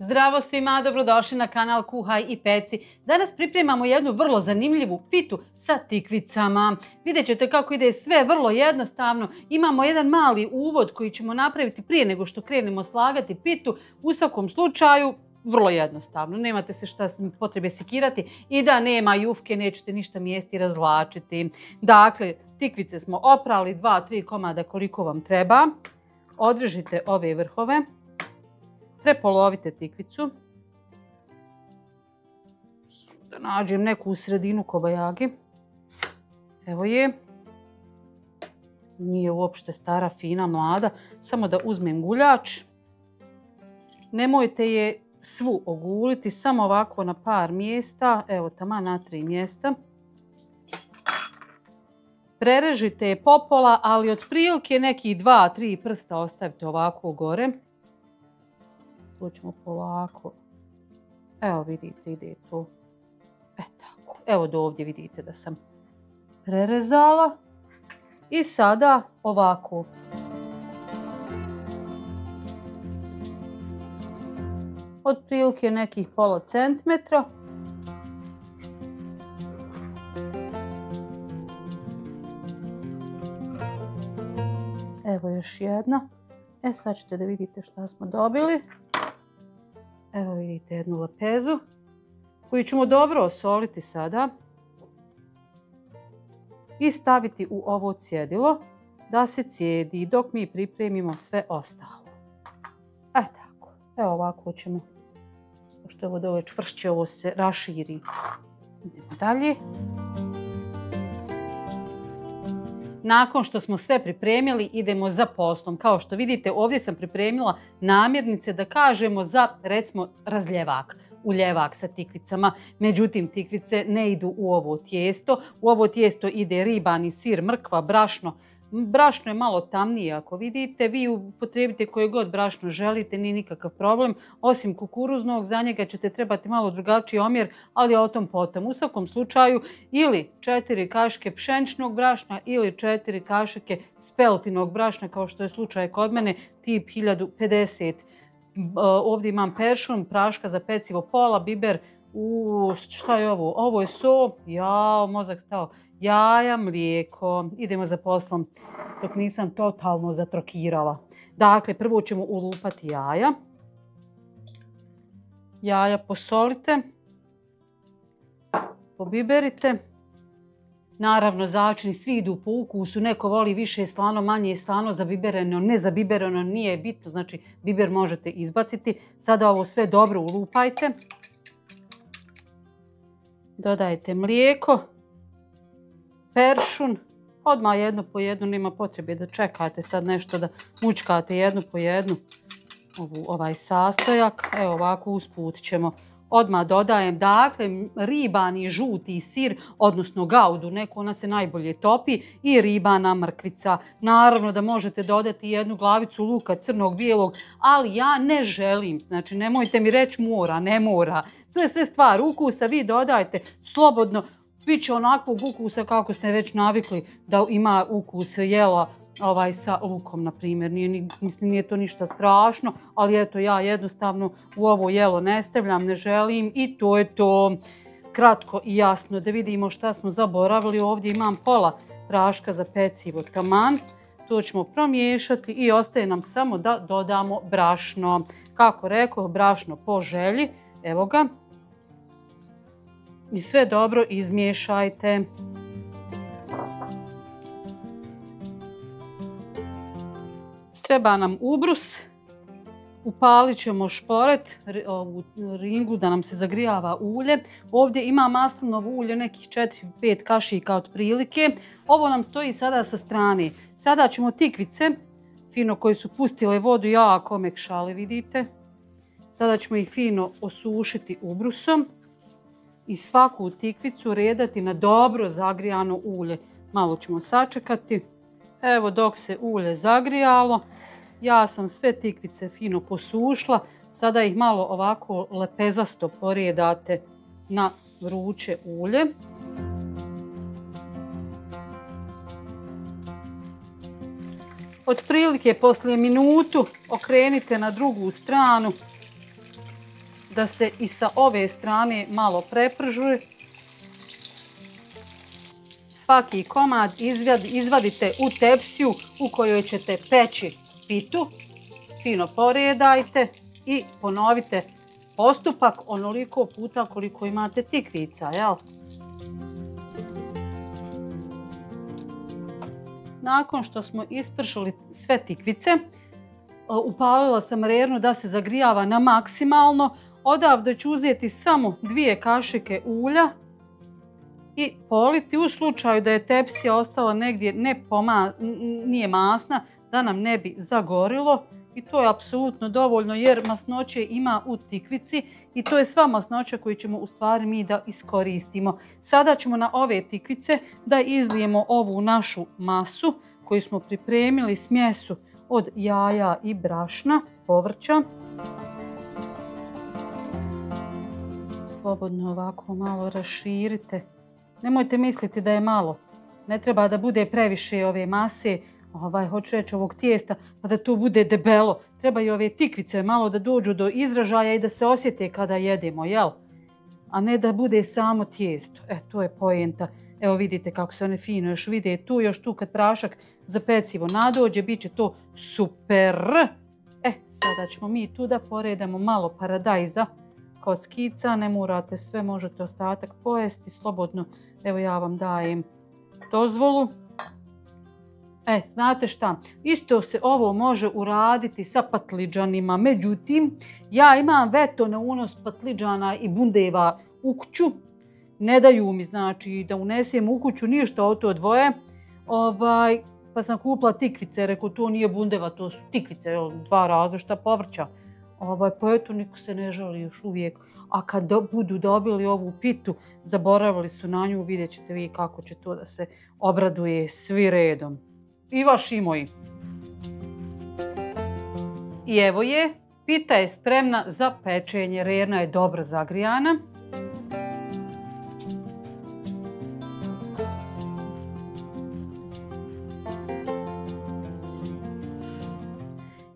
Zdravo svima, dobrodošli na kanal Kuhaj i peci. Danas pripremamo jednu vrlo zanimljivu pitu sa tikvicama. Vidjet ćete kako ide sve vrlo jednostavno. Imamo jedan mali uvod koji ćemo napraviti prije nego što krenemo slagati pitu. U svakom slučaju, vrlo jednostavno. Nemate se šta potrebe sekirati i da nema jufke, nećete ništa mijesti i razvlačiti. Dakle, tikvice smo oprali, 2-3 komada koliko vam treba. Odrežite ove vrhove. Prepolovite tikvicu. Da nađem neku u sredinu kobajagi. Evo je. Nije uopšte stara, fina, mlada. Samo da uzmem guljač. Nemojte je svu oguliti, samo ovako na par mjesta. Evo, taman na 3 mjesta. Prerežite je popola, ali otprilike nekih 2-3 prsta ostavite ovako gore. To ćemo polako. Evo vidite, ide to. Tako. Evo do ovdje vidite da sam prerezala. I sada ovako. Otprilike nekih pola centimetra. Evo još jedna. Sad ćete da vidite šta smo dobili. Evo vidite jednu lepezu koju ćemo dobro osoliti sada i staviti u ovo cjedilo da se cijedi dok mi pripremimo sve ostalo. Tako. Evo ovako ćemo, pošto je ovo dole čvršće, ovo se raširi. Idemo dalje. Nakon što smo sve pripremili, idemo za poslom. Kao što vidite, ovdje sam pripremila namirnice, da kažemo, za, recimo, razljevak, uljevak sa tikvicama. Međutim, tikvice ne idu u ovo tijesto. U ovo tijesto ide ribani sir, mrkva, brašno. Brašno je malo tamnije, ako vidite. Vi upotrijebite koje god brašno želite, nije nikakav problem. Osim kukuruznog, za njega ćete trebati malo drugačiji omjer, ali o tom potom. U svakom slučaju, ili 4 kašike pšeničnog brašna ili 4 kašike speltinog brašna, kao što je slučaj kod mene, tip 1050. Ovdje imam peršun, praška za pecivo, pola, biber, šta je ovo? Ovo je so, jao, mozak stao, jaja, mlijeko. Idemo za poslom dok nisam totalno zatrokirala. Dakle, prvo ćemo ulupati jaja. Jaja posolite, pobiberite. Naravno, začini svi idu po ukusu. Neko voli više slano, manje slano, zabibereno, ne zabibereno, nije bitno. Znači, biber možete izbaciti. Sada ovo sve dobro ulupajte. Dodajte mlijeko, peršun, odmah jedno po jedno, nema potrebe da čekate sad nešto da mučkate jednu po jednu ovaj sastojak. Evo ovako usput ćemo. Odmah dodajem, dakle, ribani žuti sir, odnosno gaudu, neko ona se najbolje topi, i ribana mrkvica. Naravno da možete dodati jednu glavicu luka crnog, bijelog, ali ja ne želim. Znači, nemojte mi reći mora, ne mora. To je sve stvar ukusa, vi dodajte slobodno. Biće onakvog ukusa kako ste već navikli da ima ukus jela sa lukom, na primjer. Nije to ništa strašno, ali eto, ja jednostavno u ovo jelo ne stavljam, ne želim, i to je to. Kratko i jasno da vidimo šta smo zaboravili. Ovdje imam pola praška za pecivo, taman. To ćemo promiješati i ostaje nam samo da dodamo brašno. Kako rekoh, brašno po želji. Evo ga. I sve dobro izmiješajte. Treba nam ubrus. Upalit ćemo šporet, ovu ringu da nam se zagrijava ulje. Ovdje ima maslinovo ulje, nekih 4-5 kašika otprilike. Ovo nam stoji sada sa strane. Sada ćemo tikvice, fino koje su pustile vodu, jako mekšale, vidite. Sada ćemo ih fino osušiti ubrusom i svaku tikvicu redati na dobro zagrijano ulje. Malo ćemo sačekati. Evo, dok se ulje zagrijalo, ja sam sve tikvice fino posušla. Sada ih malo ovako lepezasto poredate na vruće ulje. Otprilike poslije minutu okrenite na drugu stranu da se i sa ove strane malo preprži. Svaki komad izvadite u tepsiju u kojoj ćete peći pitu. Fino poredajte i ponovite postupak onoliko puta koliko imate tikvica, jel? Nakon što smo ispršili sve tikvice, upalila sam rernu da se zagrijava na maksimalno. Odavde ću uzeti samo 2 kašike ulja i politi u slučaju da je tepsija ostala negdje nije masna, da nam ne bi zagorilo. I to je apsolutno dovoljno jer masnoće ima u tikvici i to je sva masnoća koju ćemo u stvari mi da iskoristimo. Sada ćemo na ove tikvice da izlijemo ovu našu masu koju smo pripremili, smjesu od jaja i brašna, povrća. Slobodno ovako malo raširite. Nemojte misliti da je malo. Ne treba da bude previše ove mase, hoću reći ovog tijesta, pa da to bude debelo. Treba i ove tikvice malo da dođu do izražaja i da se osjete kada jedemo, jel? A ne da bude samo tijesto. To je poenta. Evo vidite kako se one fino još vide još tu kad prašak za pecivo nadođe, bit će to super. Sada ćemo mi tu da poredamo malo paradajza, kockica, ne morate sve, možete ostatak pojesti slobodno. Evo ja vam dajem dozvolu. Znate šta, isto se ovo može uraditi sa patliđanima, međutim, ja imam veto na unos patliđana i bundeva u kuću. Ne daju mi, znači, da unesem u kuću ništa od to dvoje. Pa sam kupila tikvice, rekao, to nije bundeva, to su tikvice, 2 različita povrća. Pa eto, niko se ne žali još uvijek. A kad budu dobili ovu pitu, zaboravili su na nju, vidjet ćete vi kako će to da se obraduje svi redom. I vaši i moji. I evo je, pita je spremna za pečenje, rerna je dobro zagrijana.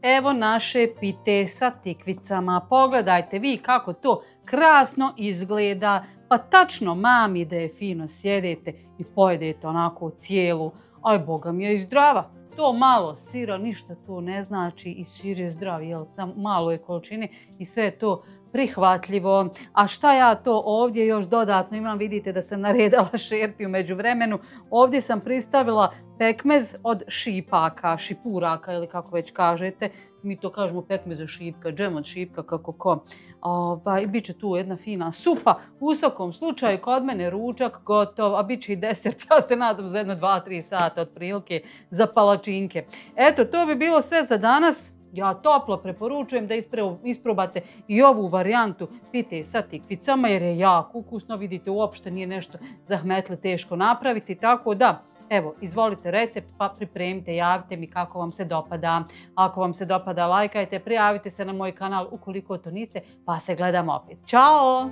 Evo naše pite sa tikvicama. Pogledajte vi kako to krasno izgleda. Pa tačno mami da je fino sjedete i pojedete onako cijelu. Aj, boga mi je i zdrava. To malo sira, ništa to ne znači i sir je zdrav, jel, sam malo je količine i sve je to prihvatljivo. A šta ja to ovdje još dodatno imam, vidite da sam naredala šerpi u međuvremenu. Ovdje sam pristavila pekmez od šipaka, šipuraka ili kako već kažete. Mi to kažemo pekmez od šipka, džem od šipka, kako ko. Biće tu jedna fina supa. U svakom slučaju kod mene ručak gotov, a bit će i desert. Ja se nadam za jedno 2-3 sata otprilike za palačinke. Eto, to bi bilo sve za danas. Ja toplo preporučujem da isprobate i ovu varijantu pite sa tikvicama jer je jako ukusno. Vidite, uopšte nije nešto zahmetli teško napraviti, tako da evo, izvolite recept pa pripremite, javite mi kako vam se dopada. Ako vam se dopada, lajkajte, prijavite se na moj kanal ukoliko to niste, pa se gledamo opet. Ćao!